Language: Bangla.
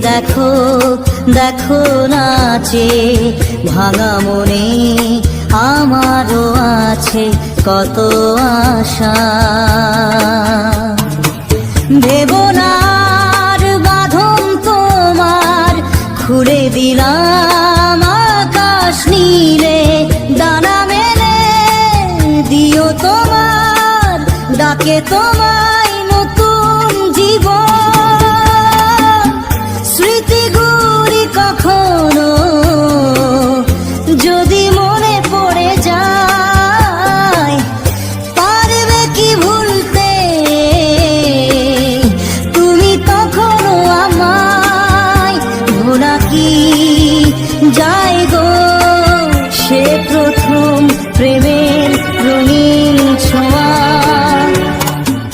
দেখো দেখো নাচে, ভাঙা মনে আমারও আছে কত আশা। ভেবনার বাঁধন তোমার খুলে দিলাম আকাশ নীলে, ডানা মেলে দিও তোমার ডাকে তোমায়